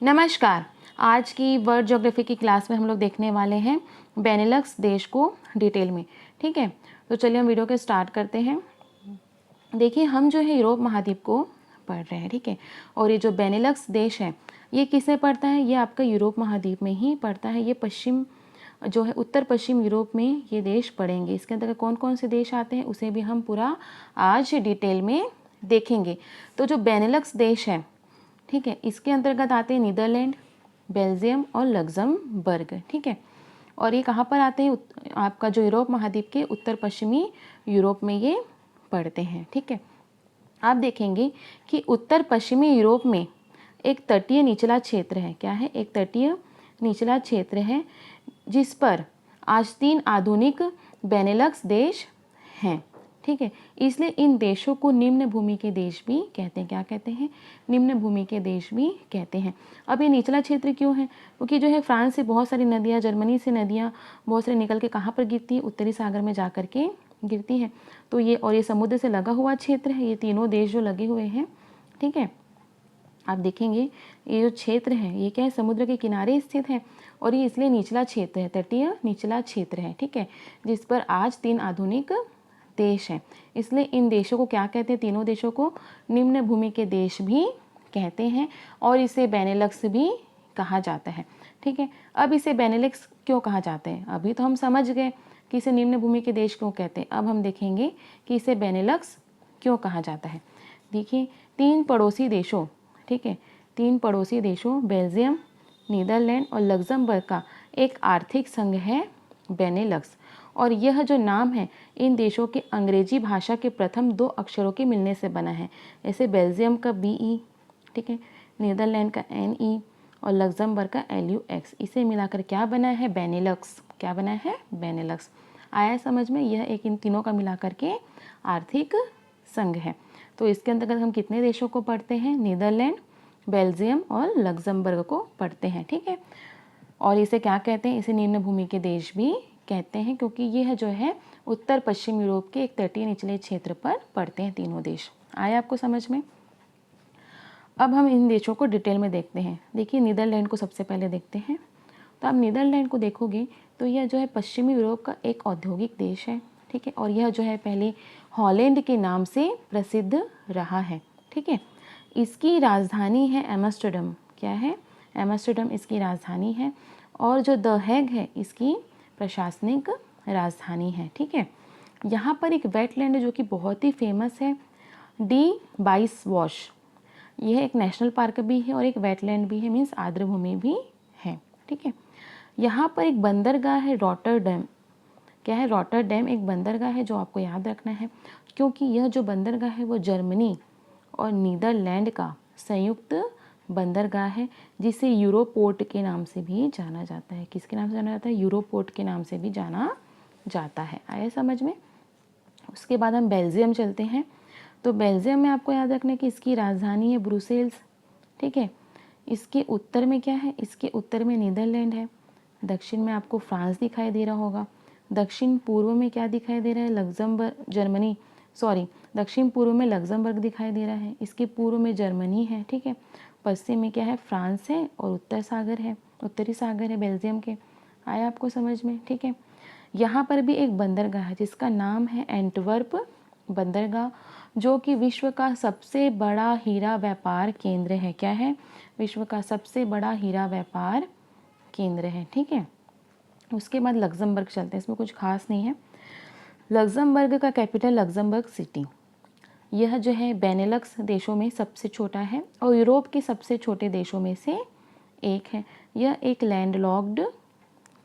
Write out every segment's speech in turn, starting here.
नमस्कार। आज की वर्ल्ड ज्योग्राफी की क्लास में हम लोग देखने वाले हैं बेनेलक्स देश को डिटेल में। ठीक है, तो चलिए हम वीडियो के स्टार्ट करते हैं। देखिए, हम जो है यूरोप महाद्वीप को पढ़ रहे हैं। ठीक है, और ये जो बेनेलक्स देश है ये किसमें पड़ता है? ये आपका यूरोप महाद्वीप में ही पड़ता है। ये पश्चिम जो है उत्तर पश्चिम यूरोप में ये देश पड़ेंगे। इसके अंदर कौन कौन से देश आते हैं उसे भी हम पूरा आज डिटेल में देखेंगे। तो जो बेनेलक्स देश है, ठीक है, इसके अंतर्गत आते हैं नीदरलैंड, बेल्जियम और लग्जमबर्ग। ठीक है, और ये कहाँ पर आते हैं? आपका जो यूरोप महाद्वीप के उत्तर पश्चिमी यूरोप में ये पड़ते हैं। ठीक है, आप देखेंगे कि उत्तर पश्चिमी यूरोप में एक तटीय निचला क्षेत्र है। क्या है? एक तटीय निचला क्षेत्र है जिस पर आज 3 आधुनिक बेनेलक्स देश हैं। ठीक है, इसलिए इन देशों को निम्न भूमि के देश भी कहते हैं। क्या कहते हैं? निम्न भूमि के देश भी कहते हैं। अब ये निचला क्षेत्र क्यों है? क्योंकि जो है फ्रांस से बहुत सारी नदियाँ, जर्मनी से नदियाँ बहुत सारी निकल के कहाँ पर गिरती है? उत्तरी सागर में जा कर के गिरती है। तो ये और ये समुद्र से लगा हुआ क्षेत्र है। ये तीनों देश जो लगे हुए हैं, ठीक है, आप देखेंगे ये जो क्षेत्र है ये क्या है? समुद्र के किनारे स्थित है और ये इसलिए निचला क्षेत्र है, तटीय निचला क्षेत्र है। ठीक है, जिस पर आज 3 आधुनिक देश हैं। इसलिए इन देशों को क्या कहते हैं? तीनों देशों को निम्न भूमि के देश भी कहते हैं और इसे बेनेलक्स भी कहा जाता है। ठीक है, अब इसे बेनेलक्स क्यों कहा जाता है? अभी तो हम समझ गए कि इसे निम्न भूमि के देश क्यों कहते हैं। अब हम देखेंगे कि इसे बेनेलक्स क्यों कहा जाता है। देखिए, 3 पड़ोसी देशों, ठीक है, 3 पड़ोसी देशों बेल्जियम, नीदरलैंड और लग्जमबर्ग का एक आर्थिक संघ है बेनेलक्स। और यह जो नाम है इन देशों के अंग्रेजी भाषा के प्रथम 2 अक्षरों के मिलने से बना है। जैसे बेल्जियम का BE, ठीक है, नीदरलैंड का NE और लग्जमबर्ग का LUX, इसे मिलाकर क्या बना है? बेनेलक्स। क्या बना है? बेनेलक्स। आया समझ में? यह एक इन तीनों का मिलाकर के आर्थिक संघ है। तो इसके अंतर्गत हम कितने देशों को पढ़ते हैं? नीदरलैंड, बेल्जियम और लग्जमबर्ग को पढ़ते हैं। ठीक है, और इसे क्या कहते हैं? इसे निम्न भूमि के देश भी कहते हैं क्योंकि यह जो है उत्तर पश्चिम यूरोप के एक तटीय निचले क्षेत्र पर पड़ते हैं तीनों देश। आया आपको समझ में? अब हम इन देशों को डिटेल में देखते हैं। देखिए, नीदरलैंड को सबसे पहले देखते हैं। तो आप नीदरलैंड को देखोगे तो यह जो है पश्चिमी यूरोप का एक औद्योगिक देश है। ठीक है, और यह जो है पहले हॉलैंड के नाम से प्रसिद्ध रहा है। ठीक है, इसकी राजधानी है एम्स्टर्डम। क्या है? एम्स्टर्डम इसकी राजधानी है और जो द हेग है इसकी प्रशासनिक राजधानी है। ठीक है, यहाँ पर एक वेटलैंड जो कि बहुत ही फेमस है, डी बाइस वॉश। यह एक नेशनल पार्क भी है और एक वेटलैंड भी है, मीन्स आर्द्र भूमि भी है। ठीक है, यहाँ पर एक बंदरगाह है रॉटरडैम। क्या है? रॉटरडैम एक बंदरगाह है जो आपको याद रखना है क्योंकि यह जो बंदरगाह है वो जर्मनी और नीदरलैंड का संयुक्त बंदरगाह है जिसे यूरोपोर्ट के नाम से भी जाना जाता है। किसके नाम से जाना जाता है? यूरोपोर्ट के नाम से भी जाना जाता है। आया समझ में? उसके बाद हम बेल्जियम चलते हैं। तो बेल्जियम में आपको याद रखना है कि इसकी राजधानी है ब्रुसेल्स। ठीक है, इसके उत्तर में क्या है? इसके उत्तर में नीदरलैंड है, दक्षिण में आपको फ्रांस दिखाई दे रहा होगा, दक्षिण पूर्व में क्या दिखाई दे रहा है? दक्षिण पूर्व में लग्जमबर्ग दिखाई दे रहा है, इसके पूर्व में जर्मनी है। ठीक है, पश्चिम में क्या है? फ्रांस है और उत्तरी सागर है बेल्जियम के। आया आपको समझ में? ठीक है, यहाँ पर भी एक बंदरगाह है जिसका नाम है एंटवर्प बंदरगाह, जो कि विश्व का सबसे बड़ा हीरा व्यापार केंद्र है। क्या है? विश्व का सबसे बड़ा हीरा व्यापार केंद्र है। ठीक है, उसके बाद लग्जमबर्ग चलते हैं, इसमें कुछ खास नहीं है। लग्जमबर्ग का कैपिटल लग्जमबर्ग सिटी। यह जो है बेनेलक्स देशों में सबसे छोटा है और यूरोप के सबसे छोटे देशों में से एक है। यह एक लैंडलॉक्ड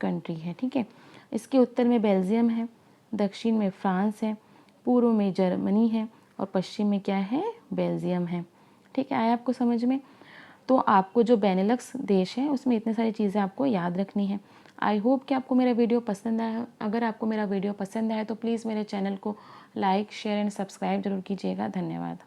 कंट्री है। ठीक है, इसके उत्तर में बेल्जियम है, दक्षिण में फ्रांस है, पूर्व में जर्मनी है और पश्चिम में क्या है? बेल्जियम है। ठीक है, आया आपको समझ में? तो आपको जो बेनेलक्स देश है उसमें इतनी सारी चीज़ें आपको याद रखनी है। आई होप कि आपको मेरा वीडियो पसंद आया। अगर आपको मेरा वीडियो पसंद आया तो प्लीज़ मेरे चैनल को लाइक, शेयर एंड सब्सक्राइब जरूर कीजिएगा। धन्यवाद।